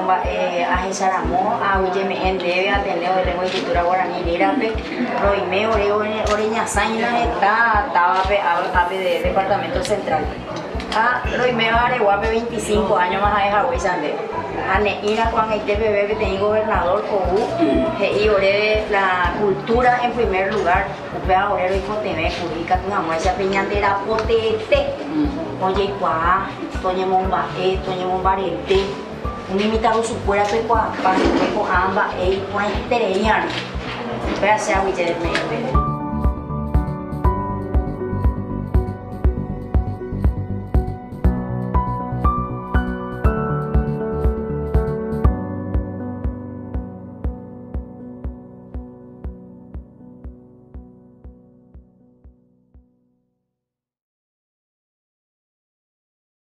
bomba a Saramo, a Uyeme en debe atender de lengua y cultura guaraní, Lirape, Roime, Oreña Saña, estaba de departamento central. A Roime Areguape 25 años más a Hawái Sande. Ane ira cuando este bebé que tenía gobernador OU, y ore la cultura en primer lugar, upea orero y conteme, publica tu amor, esa peñandera potete, oye cuá, toñe mombarete, un imitado su fuera tu cuá, para que con amba, con estrellar, pero sea huiche del medio.